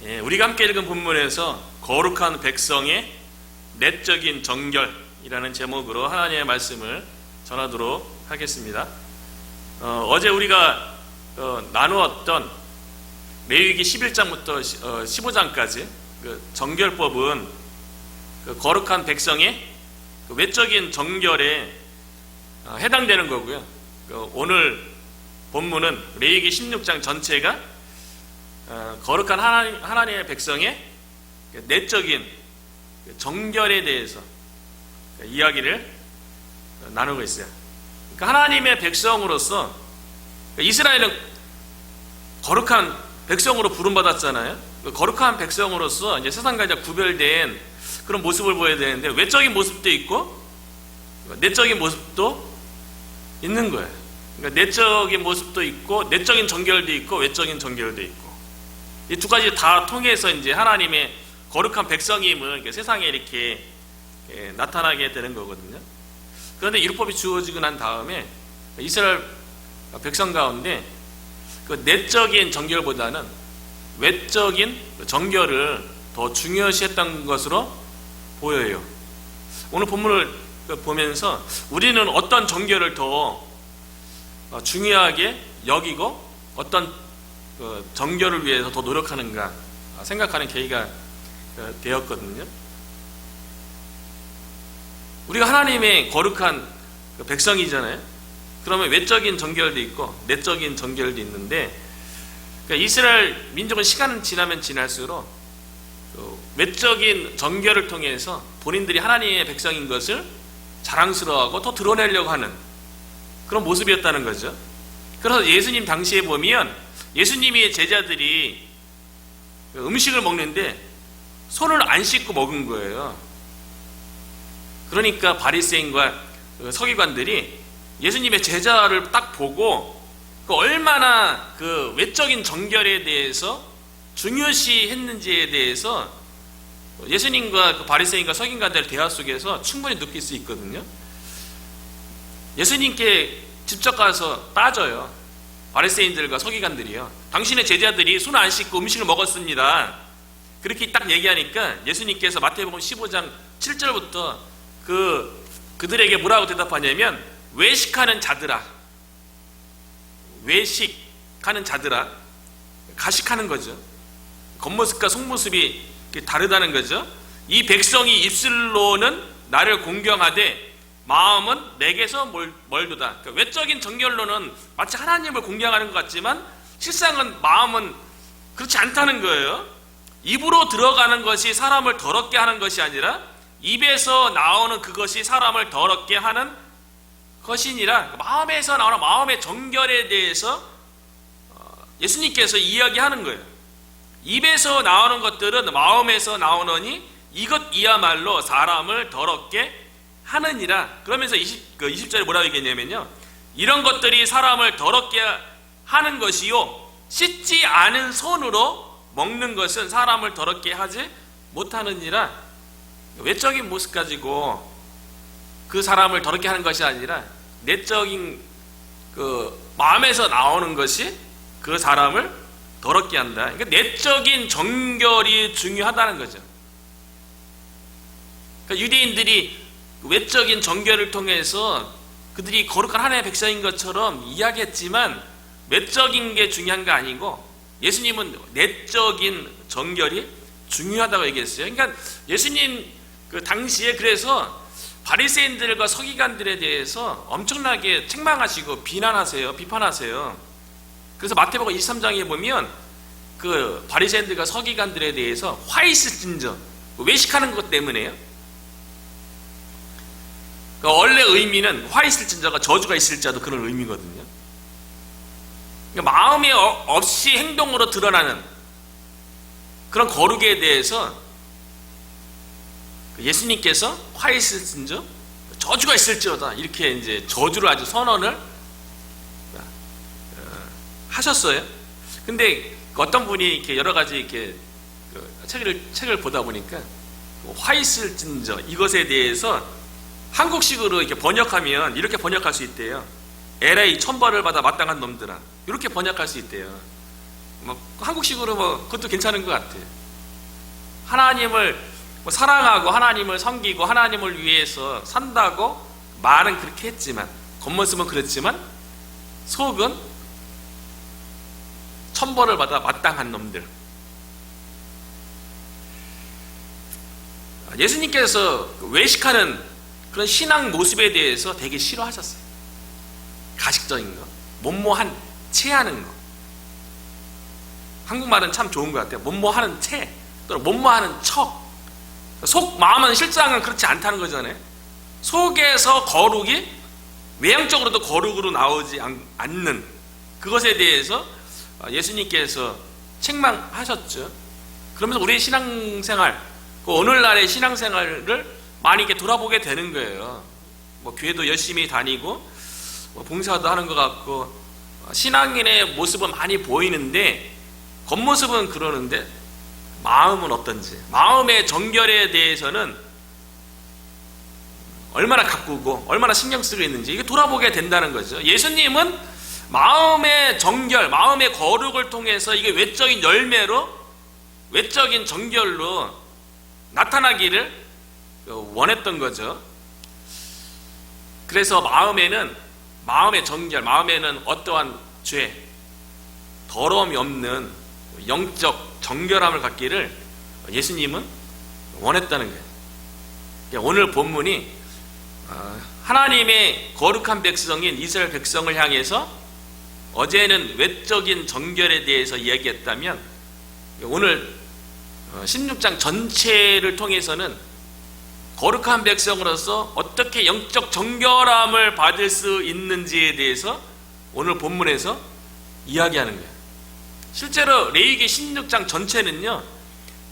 우리가 함께 읽은 본문에서 거룩한 백성의 내적인 정결이라는 제목으로 하나님의 말씀을 전하도록 하겠습니다. 어제 우리가 나누었던 레위기 11장부터 15장까지 그 정결법은 그 거룩한 백성의 그 외적인 정결에 해당되는 거고요. 오늘 본문은 레위기 16장 전체가 거룩한 하나님의 백성의 내적인 정결에 대해서 이야기를 나누고 있어요. 그러니까 하나님의 백성으로서 이스라엘은 거룩한 백성으로 부름받았잖아요. 거룩한 백성으로서 이제 세상과 이제 구별된 그런 모습을 보여야 되는데 외적인 모습도 있고 내적인 모습도 있는 거예요. 그러니까 내적인 모습도 있고 내적인 정결도 있고 외적인 정결도 있고 이 두 가지 다 통해서 이제 하나님의 거룩한 백성임을 세상에 이렇게 나타나게 되는 거거든요. 그런데 율법이 주어지고 난 다음에 이스라엘 백성 가운데 그 내적인 정결보다는 외적인 정결을 더 중요시했던 것으로 보여요. 오늘 본문을 보면서 우리는 어떤 정결을 더 중요하게 여기고 어떤 정결을 위해서 더 노력하는가 생각하는 계기가 되었거든요. 우리가 하나님의 거룩한 백성이잖아요. 그러면 외적인 정결도 있고 내적인 정결도 있는데 그러니까 이스라엘 민족은 시간은 지나면 지날수록 외적인 정결을 통해서 본인들이 하나님의 백성인 것을 자랑스러워하고 더 드러내려고 하는 그런 모습이었다는 거죠. 그래서 예수님 당시에 보면 예수님의 제자들이 음식을 먹는데 손을 안 씻고 먹은 거예요. 그러니까 바리새인과 서기관들이 예수님의 제자를 딱 보고 얼마나 그 외적인 정결에 대해서 중요시했는지에 대해서 예수님과 그 바리새인과 서기관들의 대화 속에서 충분히 느낄 수 있거든요. 예수님께 직접 가서 따져요. 바리새인들과 서기관들이요. 당신의 제자들이 손 안 씻고 음식을 먹었습니다. 그렇게 딱 얘기하니까 예수님께서 마태복음 15장 7절부터 그들에게 뭐라고 대답하냐면 외식하는 자들아, 외식하는 자들아, 가식하는 거죠. 겉모습과 속모습이 다르다는 거죠. 이 백성이 입술로는 나를 공경하되 마음은 내게서 멀도다. 그러니까 외적인 정결로는 마치 하나님을 공경하는 것 같지만 실상은 마음은 그렇지 않다는 거예요. 입으로 들어가는 것이 사람을 더럽게 하는 것이 아니라 입에서 나오는 그것이 사람을 더럽게 하는 것이니라. 마음에서 나오는 마음의 정결에 대해서 예수님께서 이야기하는 거예요. 입에서 나오는 것들은 마음에서 나오느니 이것이야말로 사람을 더럽게 하느니라. 그러면서 20절에 뭐라고 얘기했냐면요, 이런 것들이 사람을 더럽게 하는 것이요 씻지 않은 손으로 먹는 것은 사람을 더럽게 하지 못하느니라. 외적인 모습 가지고 그 사람을 더럽게 하는 것이 아니라 내적인 그 마음에서 나오는 것이 그 사람을 더럽게 한다. 그러니까 내적인 정결이 중요하다는 거죠. 그러니까 유대인들이 외적인 정결을 통해서 그들이 거룩한 하나님의 백성인 것처럼 이야기했지만 외적인 게 중요한 게 아니고 예수님은 내적인 정결이 중요하다고 얘기했어요. 그러니까 예수님 그 당시에 그래서 바리새인들과 서기관들에 대해서 엄청나게 책망하시고 비판하세요. 그래서 마태복음 23장에 보면 그 바리새인들과 서기관들에 대해서 화 있을진저, 외식하는 것 때문에요. 그러니까 원래 의미는 화 있을진저가 저주가 있을자도 그런 의미거든요. 그러니까 마음에 없이 행동으로 드러나는 그런 거룩에 대해서 예수님께서 화 있을진저 저주가 있을지어다 이렇게 이제 저주를 아주 선언을 하셨어요. 근데 어떤 분이 이렇게 여러 가지 이렇게 책을 보다 보니까 화 있을진저 이것에 대해서 한국식으로 이렇게 번역하면 이렇게 번역할 수 있대요. LA 천벌을 받아 마땅한 놈들아, 이렇게 번역할 수 있대요. 뭐 한국식으로 뭐 그것도 괜찮은 것 같아요. 하나님을 뭐 사랑하고 하나님을 섬기고 하나님을 위해서 산다고 말은 그렇게 했지만, 겉모습은 그렇지만 속은 천벌을 받아 마땅한 놈들. 예수님께서 외식하는 그런 신앙 모습에 대해서 되게 싫어하셨어요. 가식적인 거, 못모한 체하는 거. 한국말은 참 좋은 것 같아요. 못모하는 체, 또는 못모하는 척. 속 마음은 실상은 그렇지 않다는 거잖아요. 속에서 거룩이 외형적으로도 거룩으로 나오지 않는 그것에 대해서 예수님께서 책망하셨죠. 그러면서 우리의 신앙생활, 오늘날의 신앙생활을 많이 이렇게 돌아보게 되는 거예요. 뭐 교회도 열심히 다니고 뭐 봉사도 하는 것 같고 신앙인의 모습은 많이 보이는데 겉모습은 그러는데 마음은 어떤지, 마음의 정결에 대해서는 얼마나 가꾸고 얼마나 신경 쓰고 있는지 이게 돌아보게 된다는 거죠. 예수님은 마음의 정결, 마음의 거룩을 통해서 이게 외적인 열매로, 외적인 정결로 나타나기를 원했던 거죠. 그래서 마음에는, 마음의 정결, 마음에는 어떠한 죄, 더러움이 없는 영적 정결함을 갖기를 예수님은 원했다는 거예요. 오늘 본문이 하나님의 거룩한 백성인 이스라엘 백성을 향해서 어제는 외적인 정결에 대해서 이야기했다면 오늘 16장 전체를 통해서는 거룩한 백성으로서 어떻게 영적 정결함을 받을 수 있는지에 대해서 오늘 본문에서 이야기하는 거예요. 실제로 레위기 16장 전체는요,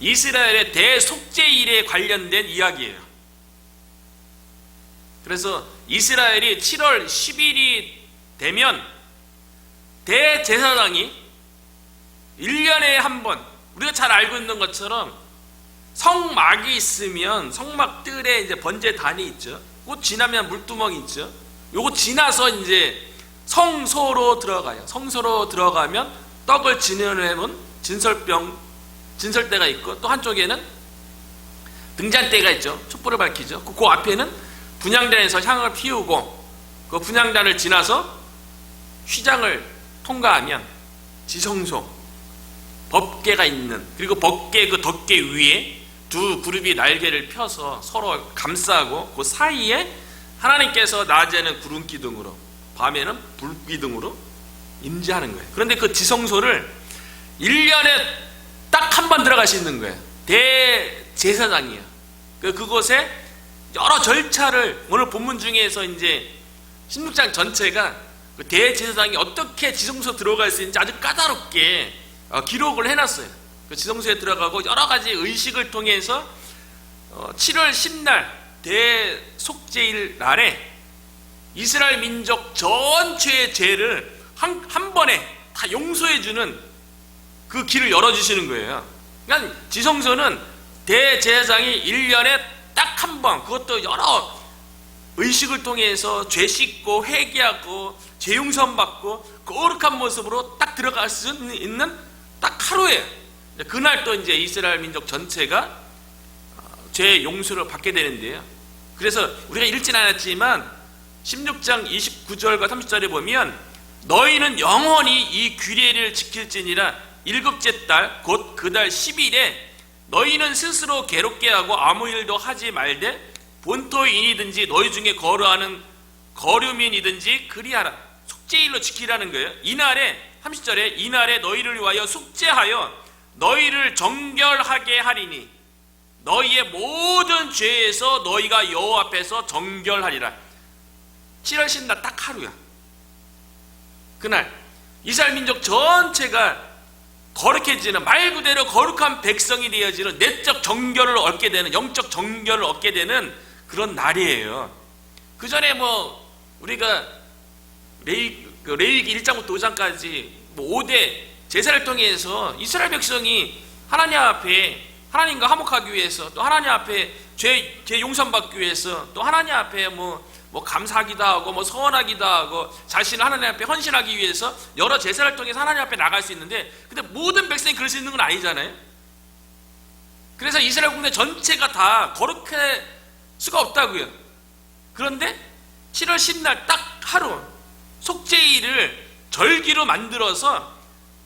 이스라엘의 대속죄일에 관련된 이야기예요. 그래서 이스라엘이 7월 10일이 되면 대제사장이 1년에 한 번, 우리가 잘 알고 있는 것처럼 성막이 있으면 성막 뜰에 이제 번제단이 있죠. 그거 지나면 물두멍이 있죠. 요거 지나서 이제 성소로 들어가요. 성소로 들어가면 떡을 지내놓은 진설대가 있고 또 한쪽에는 등잔대가 있죠. 촛불을 밝히죠. 그 앞에는 분향단에서 향을 피우고 그 분향단을 지나서 휘장을 통과하면 지성소, 법궤가 있는, 그리고 법궤 그 덮개 위에 두 그룹이 날개를 펴서 서로 감싸고 그 사이에 하나님께서 낮에는 구름 기둥으로 밤에는 불 기둥으로 임재하는 거예요. 그런데 그 지성소를 1년에 딱 한 번 들어갈 수 있는 거예요. 대제사장이에요. 그곳에 여러 절차를 오늘 본문 중에서 이제 16장 전체가 그 대제사장이 어떻게 지성소 들어갈 수 있는지 아주 까다롭게 기록을 해놨어요. 그 지성소에 들어가고 여러 가지 의식을 통해서 7월 10날 대속죄일 날에 이스라엘 민족 전체의 죄를 한 번에 다 용서해주는 그 길을 열어주시는 거예요. 그러니까 지성소는 대제사장이 1년에 딱 한 번, 그것도 여러 의식을 통해서 죄 씻고 회개하고 죄 용서 받고 거룩한 모습으로 딱 들어갈 수 있는 딱 하루에, 그날 또 이제 이스라엘 민족 전체가 죄 용서를 받게 되는데요. 그래서 우리가 읽진 않았지만 16장 29절과 30절에 보면 너희는 영원히 이 규례를 지킬지니라. 일곱째 달 곧 그 달 10일에 너희는 스스로 괴롭게 하고 아무 일도 하지 말되 본토인이든지 너희 중에 거류하는 거류민이든지 그리하라. 속죄일로 지키라는 거예요. 이날에 30절에 이날에 너희를 위하여 속죄하여 너희를 정결하게 하리니 너희의 모든 죄에서 너희가 여호와 앞에서 정결하리라. 7월 10날 딱 하루야. 그날 이스라엘 민족 전체가 거룩해지는, 말 그대로 거룩한 백성이 되어지는, 내적 정결을 얻게 되는, 영적 정결을 얻게 되는 그런 날이에요. 그 전에 뭐 우리가 레위기 1장부터 5장까지 뭐 5대 제사를 통해서 이스라엘 백성이 하나님 앞에 하나님과 화목하기 위해서, 또 하나님 앞에 죄 용서받기 위해서, 또 하나님 앞에 뭐 뭐 감사하기도 하고 뭐 서원하기도 하고 자신을 하나님 앞에 헌신하기 위해서 여러 제사를 통해서 하나님 앞에 나갈 수 있는데, 근데 모든 백성이 그럴 수 있는 건 아니잖아요. 그래서 이스라엘 국내 전체가 다 거룩할 수가 없다고요. 그런데 7월 10날 딱 하루 속죄일을 절기로 만들어서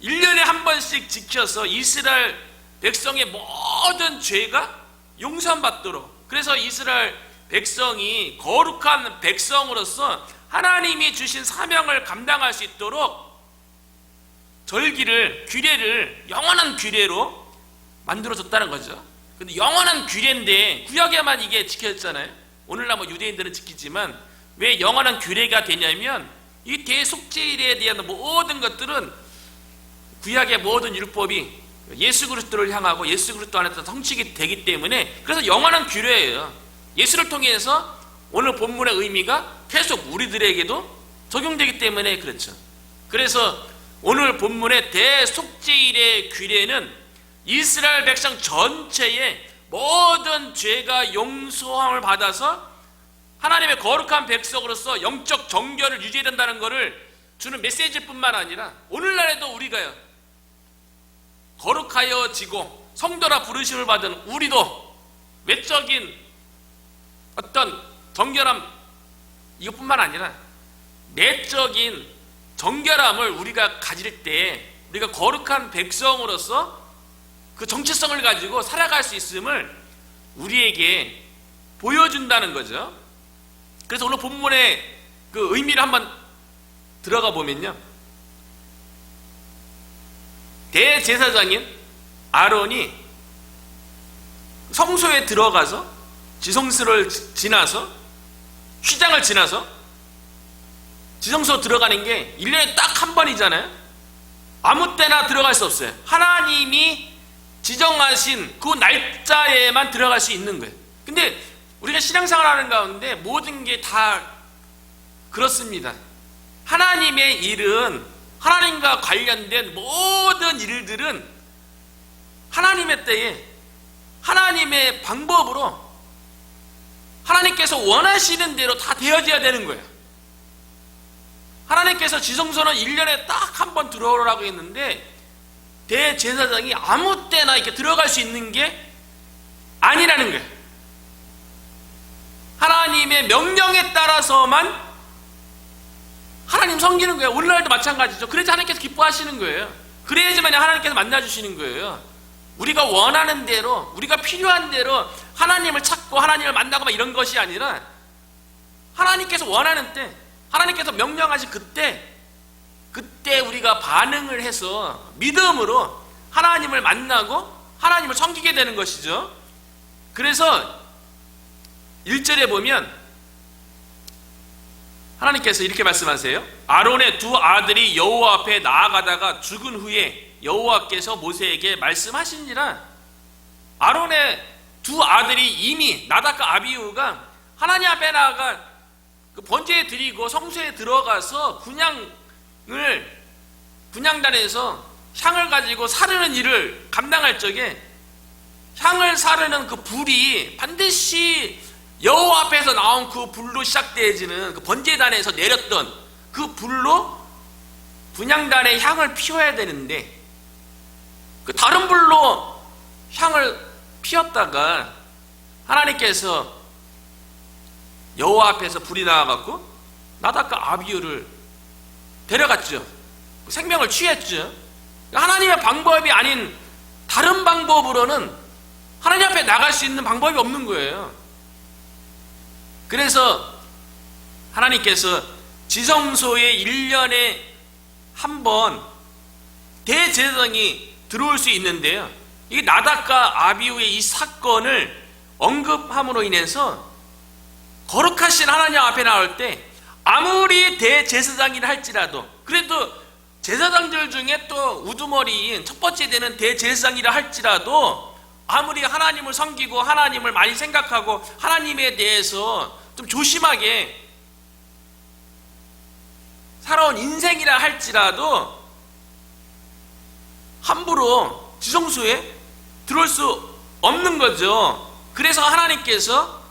1년에 한 번씩 지켜서 이스라엘 백성의 모든 죄가 용서받도록, 그래서 이스라엘 백성이 거룩한 백성으로서 하나님이 주신 사명을 감당할 수 있도록 절기를, 규례를 영원한 규례로 만들어줬다는 거죠. 근데 영원한 규례인데 구약에만 이게 지켜졌잖아요. 오늘날 뭐 유대인들은 지키지만 왜 영원한 규례가 되냐면, 이 대속죄일에 대한 모든 것들은 구약의 모든 율법이 예수 그리스도를 향하고 예수 그리스도 안에서 성취가 되기 때문에, 그래서 영원한 규례예요. 예수를 통해서 오늘 본문의 의미가 계속 우리들에게도 적용되기 때문에 그렇죠. 그래서 오늘 본문의 대속죄일의 규례는 이스라엘 백성 전체의 모든 죄가 용서함을 받아서 하나님의 거룩한 백성으로서 영적 정결을 유지해야 된다는 것을 주는 메시지뿐만 아니라, 오늘날에도 우리가요 거룩하여지고 성도라 부르심을 받은 우리도 외적인 어떤 정결함 이것뿐만 아니라 내적인 정결함을 우리가 가질 때 우리가 거룩한 백성으로서 그 정체성을 가지고 살아갈 수 있음을 우리에게 보여준다는 거죠. 그래서 오늘 본문의 그 의미를 한번 들어가 보면요, 대제사장인 아론이 성소에 들어가서 지성소를 지나서 휘장을 지나서 지성소 들어가는 게 1년에 딱 한 번이잖아요. 아무 때나 들어갈 수 없어요. 하나님이 지정하신 그 날짜에만 들어갈 수 있는 거예요. 근데 우리가 신앙생활 하는 가운데 모든 게 다 그렇습니다. 하나님의 일은, 하나님과 관련된 모든 일들은 하나님의 때에 하나님의 방법으로 하나님께서 원하시는 대로 다 되어져야 되는 거예요. 하나님께서 지성소는 1년에 딱 한 번 들어오라고 했는데 대제사장이 아무 때나 이렇게 들어갈 수 있는 게 아니라는 거예요. 하나님의 명령에 따라서만 하나님 섬기는 거예요. 오늘날도 마찬가지죠. 그래야지 하나님께서 기뻐하시는 거예요. 그래야지만 하나님께서 만나주시는 거예요. 우리가 원하는 대로, 우리가 필요한 대로 하나님을 찾고 하나님을 만나고 막 이런 것이 아니라, 하나님께서 원하는 때, 하나님께서 명령하신 그때 우리가 반응을 해서 믿음으로 하나님을 만나고 하나님을 섬기게 되는 것이죠. 그래서 1절에 보면 하나님께서 이렇게 말씀하세요. 아론의 두 아들이 여호와 앞에 나아가다가 죽은 후에 여호와께서 모세에게 말씀하시니라. 아론의 두 아들이 이미 나답과 아비후가 하나님 앞에 나아가 그 번제에 드리고 성소에 들어가서 분향단에서 향을 가지고 사르는 일을 감당할 적에 향을 사르는 그 불이 반드시 여호와 앞에서 나온 그 불로 시작되어지는 그 번제단에서 내렸던 그 불로 분향단에 향을 피워야 되는데, 그 다른 불로 향을 피웠다가 하나님께서 여호와 앞에서 불이 나와갖고 나답과 아비후를 데려갔죠. 생명을 취했죠. 하나님의 방법이 아닌 다른 방법으로는 하나님 앞에 나갈 수 있는 방법이 없는 거예요. 그래서 하나님께서 지성소에 1년에 한 번 대제사장이 들어올 수 있는데요, 이 나답과 아비후의 이 사건을 언급함으로 인해서 거룩하신 하나님 앞에 나올 때 아무리 대제사장이라 할지라도, 그래도 제사장들 중에 또 우두머리인 첫 번째 되는 대제사장이라 할지라도 아무리 하나님을 섬기고 하나님을 많이 생각하고 하나님에 대해서 좀 조심하게 살아온 인생이라 할지라도 함부로 지성소에 들어올 수 없는 거죠. 그래서 하나님께서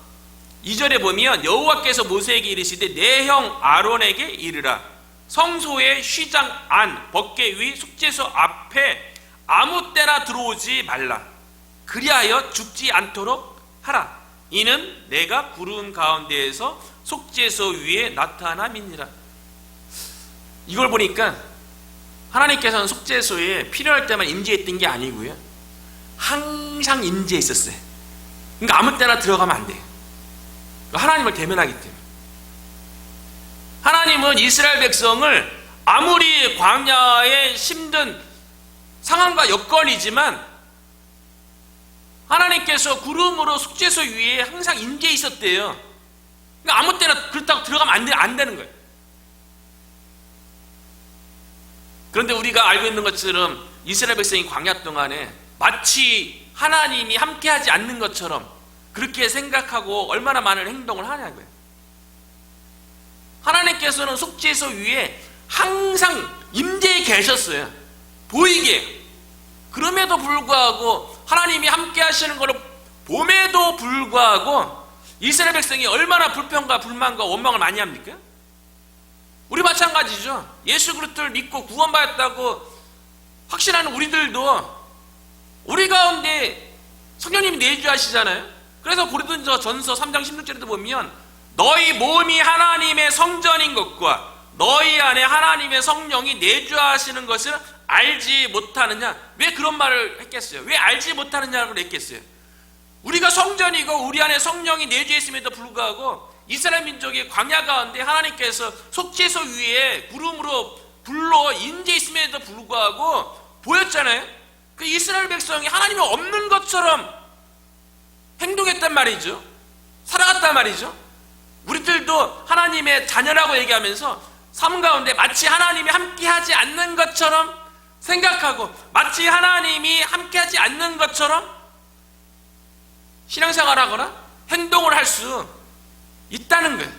2절에 보면 여호와께서 모세에게 이르시되 내 형 아론에게 이르라. 성소의 휘장 안 법궤 위 속죄소 앞에 아무 때나 들어오지 말라. 그리하여 죽지 않도록 하라. 이는 내가 구름 가운데에서 속죄소 위에 나타남이니라. 이걸 보니까 하나님께서는 속죄소에 필요할 때만 임재했던 게 아니고요, 항상 임재했었어요. 그러니까 아무 때나 들어가면 안 돼요. 하나님을 대면하기 때문에. 하나님은 이스라엘 백성을 아무리 광야에 힘든 상황과 여건이지만 하나님께서 구름으로 속죄소 위에 항상 임재해 있었대요. 그러니까 아무 때나 그렇다고 들어가면 안 되는 거예요. 그런데 우리가 알고 있는 것처럼 이스라엘 백성이 광야 동안에 마치 하나님이 함께하지 않는 것처럼 그렇게 생각하고 얼마나 많은 행동을 하냐고요. 하나님께서는 속죄소 위에 항상 임재해 계셨어요. 보이게. 그럼에도 불구하고 하나님이 함께 하시는 것을 봄에도 불구하고 이스라엘 백성이 얼마나 불평과 불만과 원망을 많이 합니까? 우리 마찬가지죠. 예수 그리스도를 믿고 구원받았다고 확신하는 우리들도 우리 가운데 성령님이 내주하시잖아요. 그래서 고린도전서 3장 16절에도 보면 너희 몸이 하나님의 성전인 것과 너희 안에 하나님의 성령이 내주하시는 것을 알지 못하느냐. 왜 그런 말을 했겠어요? 왜 알지 못하느냐고 했겠어요? 우리가 성전이고 우리 안에 성령이 내주했음에도 불구하고 이스라엘 민족의 광야 가운데 하나님께서 속죄소 위에 구름으로 불로 임재했음에도 불구하고 보였잖아요. 그 이스라엘 백성이 하나님이 없는 것처럼 행동했단 말이죠. 살아갔단 말이죠. 우리들도 하나님의 자녀라고 얘기하면서 삶 가운데 마치 하나님이 함께하지 않는 것처럼 생각하고 마치 하나님이 함께하지 않는 것처럼 신앙생활하거나 행동을 할 수 있다는 거예요.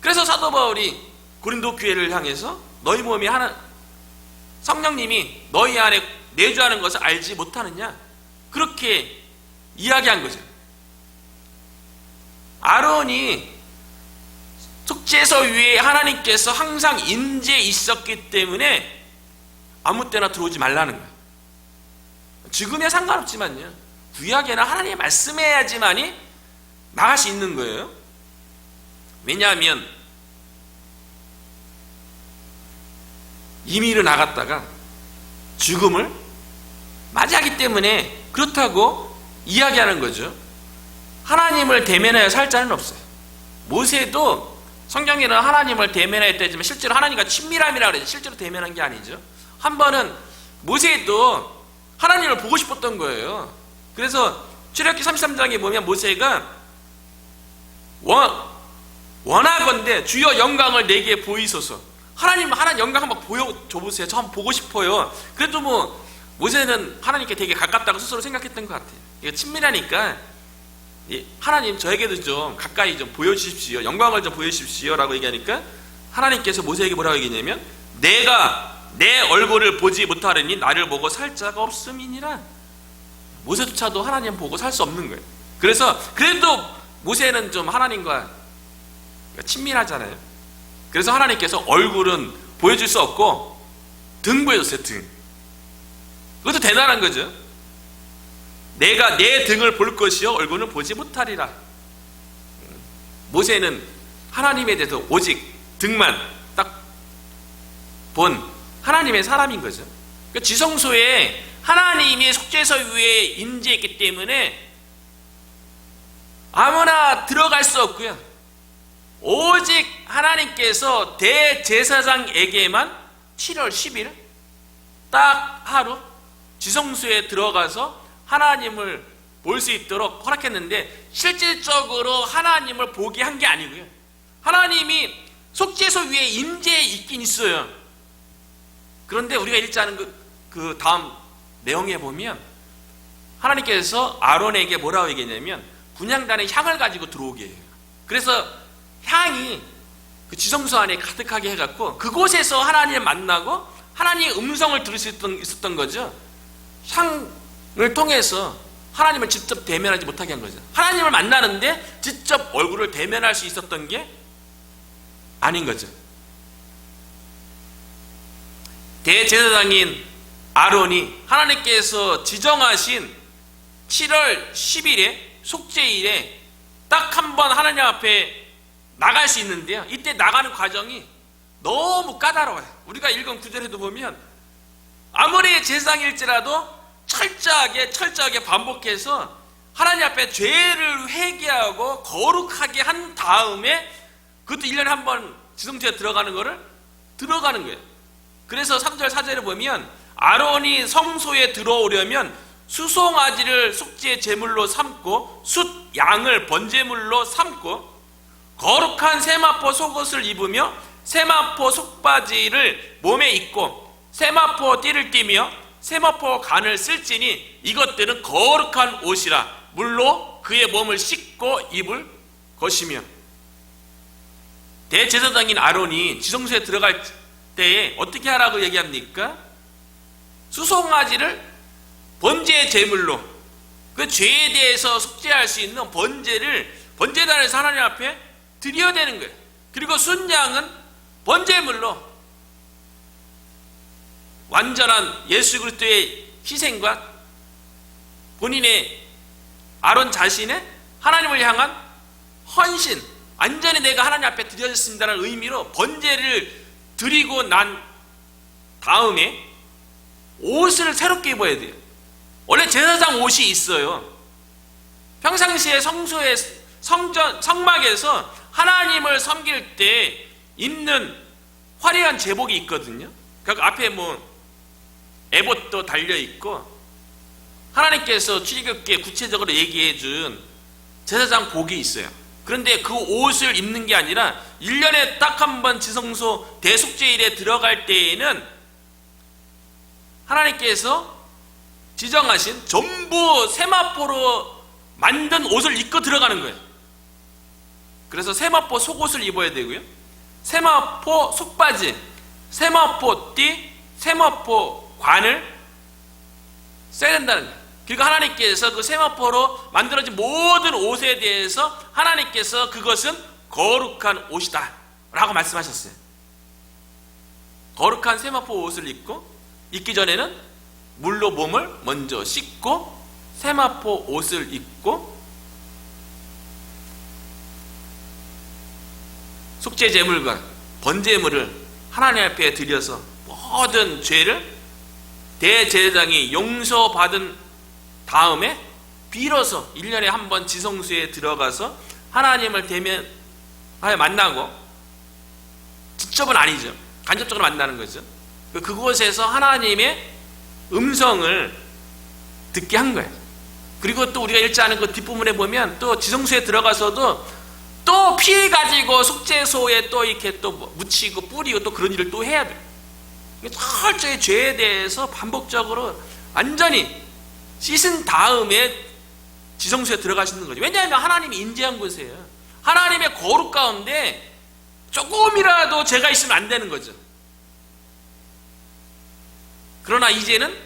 그래서 사도 바울이 고린도 교회를 향해서 너희 몸이 하나 성령님이 너희 안에 내주하는 것을 알지 못하느냐 그렇게 이야기한 거죠. 아론이 속죄소 위에 하나님께서 항상 임재해 있었기 때문에 아무 때나 들어오지 말라는 거예요. 지금에 상관없지만요, 구약에는 하나님의 말씀해야지만이 나갈 수 있는 거예요. 왜냐하면 임의로 나갔다가 죽음을 맞이하기 때문에 그렇다고 이야기하는 거죠. 하나님을 대면하여 살 자는 없어요. 모세도 성경에는 하나님을 대면하였다지만 실제로 하나님과 친밀함이라고 그러죠. 실제로 대면한 게 아니죠. 한 번은 모세도 하나님을 보고 싶었던 거예요. 그래서 출애굽기 33장에 보면 모세가 원하건대 주여 영광을 내게 보이소서. 하나님 영광 한번 보여줘보세요. 저 한번 보고 싶어요. 그래도 뭐 모세는 하나님께 되게 가깝다고 스스로 생각했던 것 같아요. 이게 친밀하니까 하나님 저에게도 좀 가까이 좀 보여주십시오. 영광을 좀 보여주십시오 라고 얘기하니까 하나님께서 모세에게 뭐라고 얘기했냐면 내가 내 얼굴을 보지 못하려니 나를 보고 살 자가 없음이니라. 모세조차도 하나님 보고 살 수 없는 거예요. 그래서 그래도 모세는 좀 하나님과 친밀하잖아요. 그래서 하나님께서 얼굴은 보여줄 수 없고 등 보여줬어요. 등. 그것도 대단한 거죠. 내가 내 등을 볼 것이요 얼굴은 보지 못하리라. 모세는 하나님에 대해서 오직 등만 딱 본 하나님의 사람인 거죠. 그러니까 지성소에 하나님이 속죄소 위에 임재했기 때문에 아무나 들어갈 수 없고요, 오직 하나님께서 대제사장에게만 7월 10일 딱 하루 지성소에 들어가서 하나님을 볼 수 있도록 허락했는데 실질적으로 하나님을 보게 한 게 아니고요, 하나님이 속죄소 위에 임재해 있긴 있어요. 그런데 우리가 읽지 않은 그 다음 내용에 보면 하나님께서 아론에게 뭐라고 얘기했냐면 분향단에 향을 가지고 들어오게 해요. 그래서 향이 그 지성소 안에 가득하게 해갖고 그곳에서 하나님을 만나고 하나님의 음성을 들을 수 있었던 거죠. 향을 통해서 하나님을 직접 대면하지 못하게 한 거죠. 하나님을 만나는데 직접 얼굴을 대면할 수 있었던 게 아닌 거죠. 대제사장인 아론이 하나님께서 지정하신 7월 10일에 속죄일에 딱 한 번 하나님 앞에 나갈 수 있는데요, 이때 나가는 과정이 너무 까다로워요. 우리가 읽은 구절에도 보면 아무리 제사장일지라도 철저하게 반복해서 하나님 앞에 죄를 회개하고 거룩하게 한 다음에 그것도 1년에 한 번 지성소에 들어가는 거예요. 그래서 3절 4절에 보면 아론이 성소에 들어오려면 수송아지를 속죄 제물로 삼고 숫 양을 번제물로 삼고 거룩한 세마포 속옷을 입으며 세마포 속바지를 몸에 입고 세마포 띠를 띠며 세마포 간을 쓸지니 이것들은 거룩한 옷이라 물로 그의 몸을 씻고 입을 것이며. 대제사장인 아론이 지성소에 들어갈 때에 어떻게 하라고 얘기합니까? 수송아지를 번제 제물로, 그 죄에 대해서 속죄할 수 있는 번제를 번제단에서 하나님 앞에 드려야 되는 거예요. 그리고 순양은 번제물로 완전한 예수 그리스도의 희생과 본인의 아론 자신의 하나님을 향한 헌신, 완전히 내가 하나님 앞에 드려졌습니다라는 의미로 번제를 드리고 난 다음에 옷을 새롭게 입어야 돼요. 원래 제사장 옷이 있어요. 평상시에 성소에 성막에서 하나님을 섬길 때 입는 화려한 제복이 있거든요. 그 앞에 에봇도 달려있고 하나님께서 출애굽기에 구체적으로 얘기해 준 제사장 복이 있어요. 그런데 그 옷을 입는 게 아니라 1년에 딱 한 번 지성소 대속죄일에 들어갈 때에는 하나님께서 지정하신 전부 세마포로 만든 옷을 입고 들어가는 거예요. 그래서 세마포 속옷을 입어야 되고요, 세마포 속바지, 세마포 띠, 세마포 관을 써야 된다는 거예요. 그러니까 하나님께서 그 세마포로 만들어진 모든 옷에 대해서 하나님께서 그것은 거룩한 옷이다 라고 말씀하셨어요. 거룩한 세마포 옷을 입기 전에는 물로 몸을 먼저 씻고 세마포 옷을 입고 속죄 제물과 번제물을 하나님 앞에 드려서 모든 죄를 대제사장이 용서받은 다음에 빌어서 1년에 한 번 지성소에 들어가서 하나님을 대면하여 만나고, 직접은 아니죠, 간접적으로 만나는 거죠. 그곳에서 하나님의 음성을 듣게 한 거예요. 그리고 또 우리가 읽지 않은 그 뒷부분에 보면 또 지성소에 들어가서도 또 피 가지고 속죄소에 또 이렇게 또 묻히고 뿌리고 또 그런 일을 또 해야 돼요. 철저히 죄에 대해서 반복적으로 완전히 씻은 다음에 지성소에 들어가시는 거죠. 왜냐하면 하나님이 인재한 곳이에요. 하나님의 거룩 가운데 조금이라도 죄가 있으면 안 되는 거죠. 그러나 이제는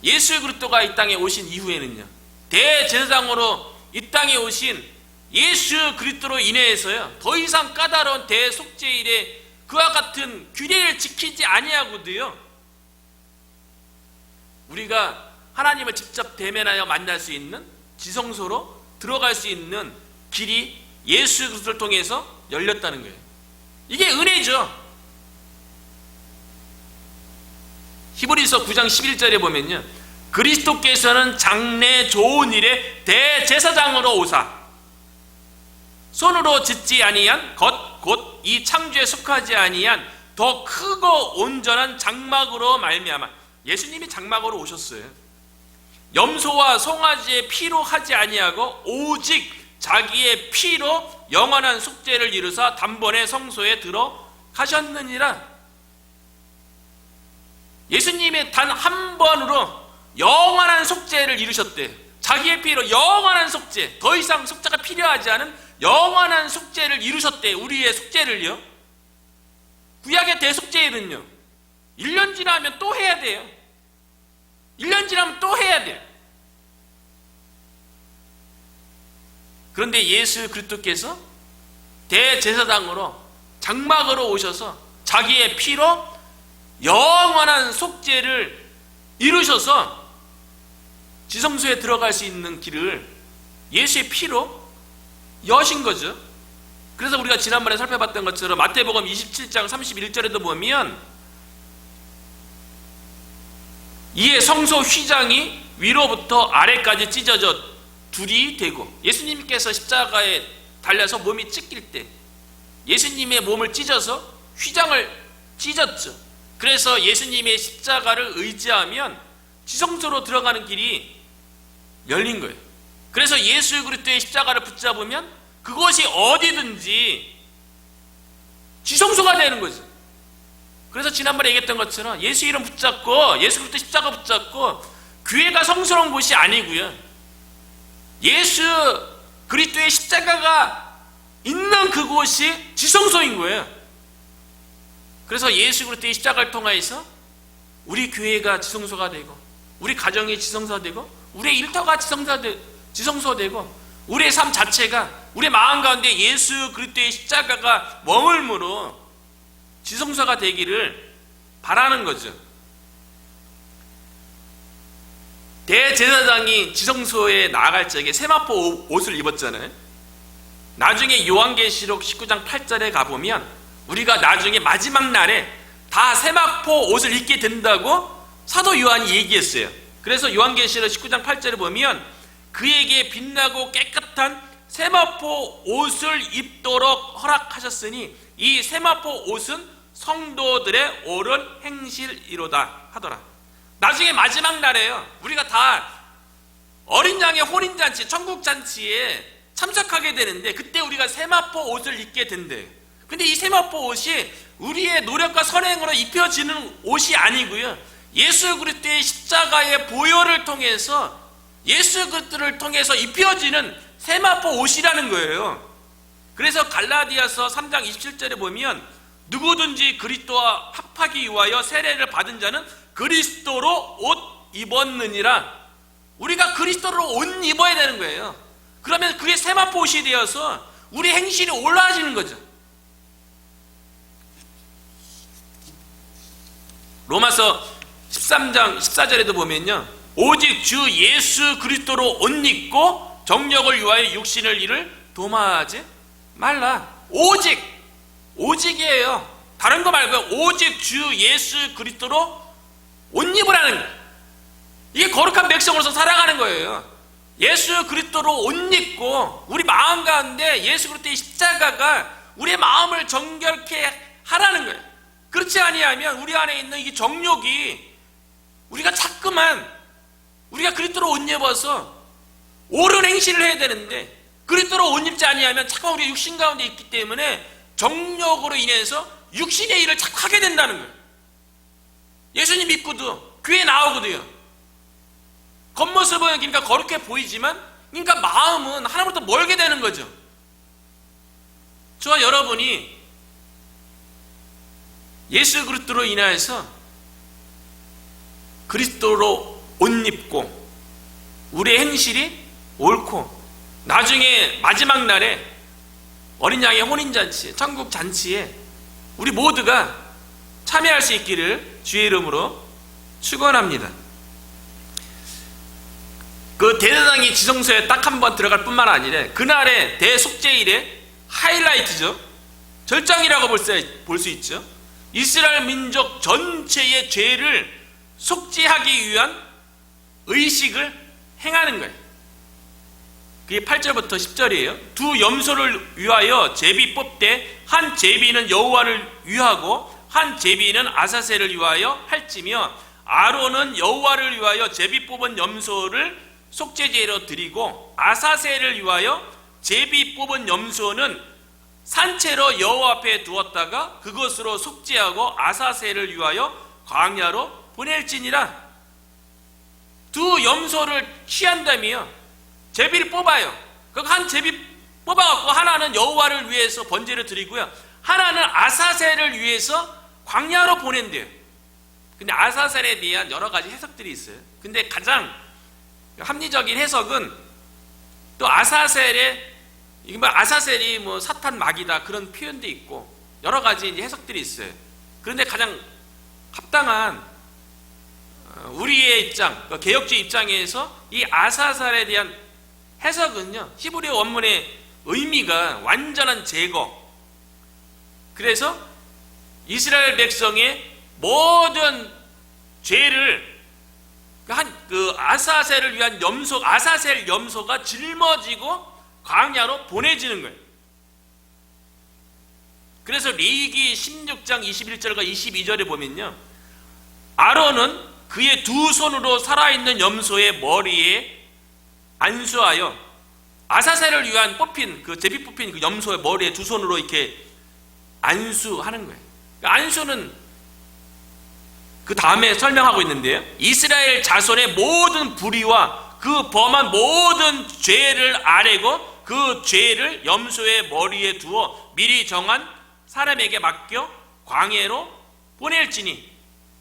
예수 그리스도가 이 땅에 오신 이후에는요, 대제사장으로 이 땅에 오신 예수 그리스도로 인해서요, 더 이상 까다로운 대속죄일에 그와 같은 규례를 지키지 아니하고도요, 우리가 하나님을 직접 대면하여 만날 수 있는, 지성소로 들어갈 수 있는 길이 예수 그리스도를 통해서 열렸다는 거예요. 이게 은혜죠. 히브리서 9장 11절에 보면요, 그리스도께서는 장래 좋은 일에 대제사장으로 오사 손으로 짓지 아니한 것 곧 이 창조에 속하지 아니한 더 크고 온전한 장막으로 말미암아, 예수님이 장막으로 오셨어요. 염소와 송아지의 피로 하지 아니하고 오직 자기의 피로 영원한 속죄를 이루사 단번에 성소에 들어가셨느니라. 예수님이 단 한 번으로 영원한 속죄를 이루셨대. 자기의 피로 영원한 속죄, 더 이상 속죄가 필요하지 않은 영원한 속죄를 이루셨대. 우리의 속죄를요. 구약의 대속죄일은요, 1년 지나면 또 해야 돼요. 1년 지나면 또 해야 돼요. 그런데 예수 그리스도께서 대제사장으로 장막으로 오셔서 자기의 피로 영원한 속죄를 이루셔서 지성소에 들어갈 수 있는 길을 예수의 피로 여신 거죠. 그래서 우리가 지난번에 살펴봤던 것처럼 마태복음 27장 31절에도 보면 이에 성소 휘장이 위로부터 아래까지 찢어져 둘이 되고, 예수님께서 십자가에 달려서 몸이 찢길 때 예수님의 몸을 찢어서 휘장을 찢었죠. 그래서 예수님의 십자가를 의지하면 지성소로 들어가는 길이 열린 거예요. 그래서 예수 그리스도의 십자가를 붙잡으면 그것이 어디든지 지성소가 되는 거죠. 그래서 지난번에 얘기했던 것처럼 예수 이름 붙잡고 예수 그리스도 십자가 붙잡고 교회가 성스러운 곳이 아니고요, 예수 그리스도의 십자가가 있는 그곳이 지성소인 거예요. 그래서 예수 그리스도의 십자가를 통하여서 우리 교회가 지성소가 되고, 우리 가정이 지성소가 되고, 우리의 일터가 지성소가 되고, 우리의 삶 자체가, 우리의 마음 가운데 예수 그리스도의 십자가가 머물므로 지성소가 되기를 바라는 거죠. 대제사장이 지성소에 나아갈 적에 세마포 옷을 입었잖아요. 나중에 요한계시록 19장 8절에 가보면 우리가 나중에 마지막 날에 다 세마포 옷을 입게 된다고 사도 요한이 얘기했어요. 그래서 요한계시록 19장 8절에 보면 그에게 빛나고 깨끗한 세마포 옷을 입도록 허락하셨으니 이 세마포 옷은 성도들의 옳은 행실이로다 하더라. 나중에 마지막 날에요, 우리가 다 어린 양의 혼인잔치, 천국잔치에 참석하게 되는데 그때 우리가 세마포 옷을 입게 된대요. 근데 이 세마포 옷이 우리의 노력과 선행으로 입혀지는 옷이 아니고요, 예수 그리스도의 십자가의 보혈을 통해서, 예수 그리스도를 통해서 입혀지는 세마포 옷이라는 거예요. 그래서 갈라디아서 3장 27절에 보면 누구든지 그리스도와 합하기 위하여 세례를 받은 자는 그리스도로 옷 입었느니라. 우리가 그리스도로 옷 입어야 되는 거예요. 그러면 그게 세마포 옷이 되어서 우리 행실이 올라와지는 거죠. 로마서 13장 14절에도 보면요, 오직 주 예수 그리스도로 옷 입고 정력을 위하여 육신을 일을 도마하지 말라. 오직이에요. 다른 거 말고요, 오직 주 예수 그리스도로 옷 입으라는 거예요. 이게 거룩한 백성으로서 살아가는 거예요. 예수 그리스도로 옷 입고 우리 마음 가운데 예수 그리스도의 십자가가 우리의 마음을 정결케 하라는 거예요. 그렇지 아니하면 우리 안에 있는 이 정욕이, 우리가 자꾸만 우리가 그리스도로 옷 입어서 옳은 행실을 해야 되는데 그리스도로 옷 입지 아니하면 자꾸 우리가 육신 가운데 있기 때문에 정욕으로 인해서 육신의 일을 자꾸 하게 된다는 거예요. 예수님 믿고도 교회 나오고도요, 겉모습은 그러니까 거룩해 보이지만 그러니까 마음은 하나님부터 멀게 되는 거죠. 저와 여러분이 예수 그리스도로 인하여서 그리스도로 옷 입고 우리의 행실이 옳고 나중에 마지막 날에 어린 양의 혼인잔치, 천국잔치에 우리 모두가 참여할 수 있기를 주의 이름으로 축원합니다. 그 대제사장이 지성소에 딱 한 번 들어갈 뿐만 아니라 그날의 대속죄일의 하이라이트죠. 절정이라고 볼 수 있죠. 이스라엘 민족 전체의 죄를 속죄하기 위한 의식을 행하는 거예요. 그게 8절부터 10절이에요. 두 염소를 위하여 제비 뽑되 한 제비는 여호와를 위하고 한 제비는 아사셀을 위하여 할지며 아론은 여호와를 위하여 제비 뽑은 염소를 속죄제로 드리고 아사셀을 위하여 제비 뽑은 염소는 산채로 여호와 앞에 두었다가 그것으로 속죄하고 아사셀을 위하여 광야로 보낼지니라. 두 염소를 취한다며 제비를 뽑아요. 그 한 제비 뽑아갖고 하나는 여호와를 위해서 번제를 드리고요, 하나는 아사셀을 위해서 광야로 보낸대요. 근데 아사셀에 대한 여러 가지 해석들이 있어요. 근데 가장 합리적인 해석은 또 아사셀의 이게 뭐 아사셀이 뭐 사탄 마귀다 그런 표현도 있고 여러 가지 이제 해석들이 있어요. 그런데 가장 합당한 우리의 입장, 개혁주의 입장에서 이 아사셀에 대한 해석은요, 히브리어 원문의 의미가 완전한 제거. 그래서 이스라엘 백성의 모든 죄를 그 아사셀을 위한 염소, 아사셀 염소가 짊어지고 광야로 보내지는 거예요. 그래서 레위기 16장 21절과 22절에 보면요, 아론은 그의 두 손으로 살아있는 염소의 머리에 안수하여 아사셀을 위한 뽑힌 그 제비 뽑힌 그 염소의 머리에 두 손으로 이렇게 안수하는 거예요. 그러니까 안수는 그 다음에 설명하고 있는데요, 이스라엘 자손의 모든 불의와 그 범한 모든 죄를 아뢰고 그 죄를 염소의 머리에 두어 미리 정한 사람에게 맡겨 광야로 보낼지니.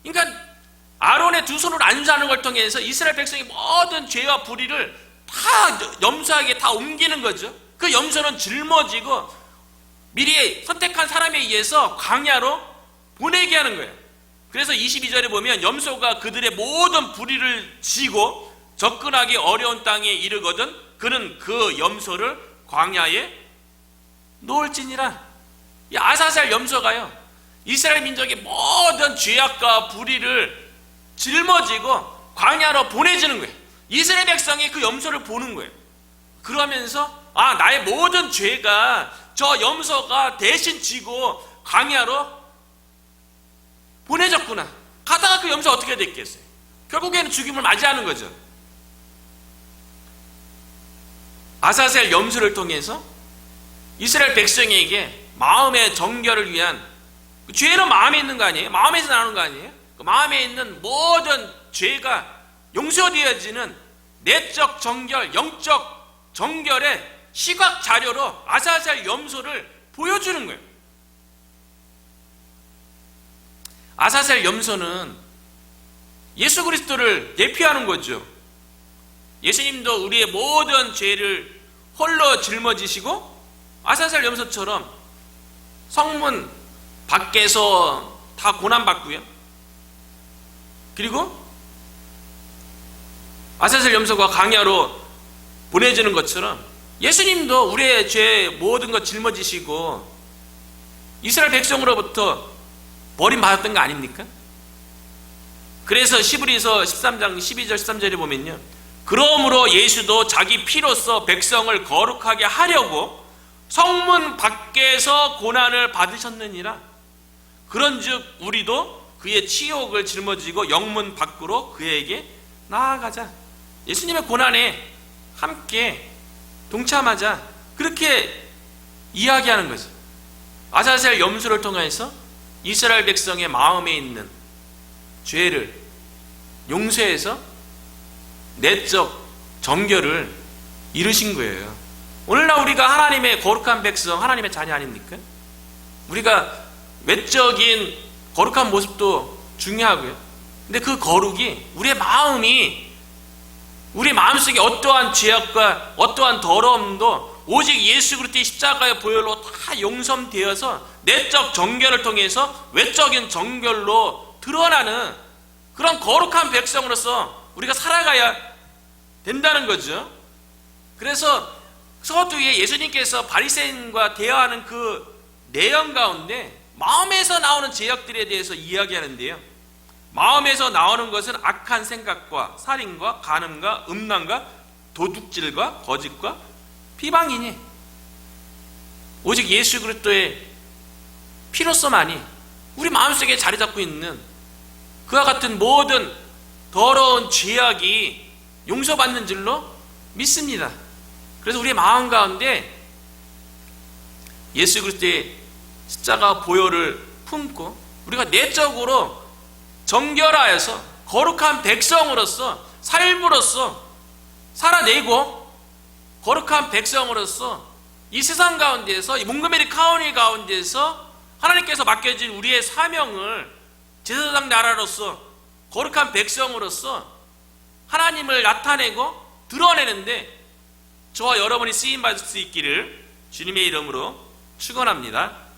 그러니까 아론의 두 손으로 안수하는 걸 통해서 이스라엘 백성의 모든 죄와 불의를 다 염소에게 다 옮기는 거죠. 그 염소는 짊어지고 미리 선택한 사람에 의해서 광야로 보내게 하는 거예요. 그래서 22절에 보면 염소가 그들의 모든 불의를 지고 접근하기 어려운 땅에 이르거든 그는 그 염소를 광야에 놓을지니라. 이 아사셀 염소가요, 이스라엘 민족의 모든 죄악과 불의를 짊어지고 광야로 보내지는 거예요. 이스라엘 백성이 그 염소를 보는 거예요. 그러면서 나의 모든 죄가 저 염소가 대신 지고 광야로 보내졌구나. 가다가 그 염소 어떻게 됐겠어요? 결국에는 죽임을 맞이하는 거죠. 아사셀 염소를 통해서 이스라엘 백성에게 마음의 정결을 위한, 죄는 마음에 있는 거 아니에요? 마음에서 나오는 거 아니에요? 그 마음에 있는 모든 죄가 용서되어지는 내적 정결, 영적 정결의 시각 자료로 아사셀 염소를 보여주는 거예요. 아사셀 염소는 예수 그리스도를 대표하는 거죠. 예수님도 우리의 모든 죄를 홀로 짊어지시고 아사셀 염소처럼 성문 밖에서 다 고난받고요, 그리고 아사셀 염소가 광야로 보내지는 것처럼 예수님도 우리의 죄 모든 것 짊어지시고 이스라엘 백성으로부터 버림받았던 거 아닙니까? 그래서 히브리서 13장 12절 13절에 보면요, 그러므로 예수도 자기 피로써 백성을 거룩하게 하려고 성문 밖에서 고난을 받으셨느니라. 그런즉 우리도 그의 치욕을 짊어지고 영문 밖으로 그에게 나아가자. 예수님의 고난에 함께 동참하자. 그렇게 이야기하는 거죠. 아사셀 염소를 통해서 이스라엘 백성의 마음에 있는 죄를 용서해서 내적 정결을 이루신 거예요. 오늘날 우리가 하나님의 거룩한 백성, 하나님의 자녀 아닙니까? 우리가 외적인 거룩한 모습도 중요하고요, 근데 그 거룩이 우리의 마음이, 우리 마음속에 어떠한 죄악과 어떠한 더러움도 오직 예수 그리스도의 십자가의 보혈로 다 용서되어서 내적 정결을 통해서 외적인 정결로 드러나는 그런 거룩한 백성으로서 우리가 살아가야 된다는 거죠. 그래서 서두에 예수님께서 바리새인과 대화하는 그 내용 가운데 마음에서 나오는 죄악들에 대해서 이야기하는데요, 마음에서 나오는 것은 악한 생각과 살인과 간음과 음란과 도둑질과 거짓과 비방이니 오직 예수 그리스도의 피로서만이 우리 마음속에 자리 잡고 있는 그와 같은 모든 더러운 죄악이 용서받는 줄로 믿습니다. 그래서 우리의 마음 가운데 예수 그리스도의 십자가 보혈을 품고 우리가 내적으로 정결하여서 거룩한 백성으로서 삶으로서 살아내고 거룩한 백성으로서 이 세상 가운데서, 이 몽고메리 카운티 가운데서 하나님께서 맡겨진 우리의 사명을 제사장 나라로서 거룩한 백성으로서 하나님을 나타내고 드러내는데 저와 여러분이 쓰임받을 수 있기를 주님의 이름으로 축원합니다.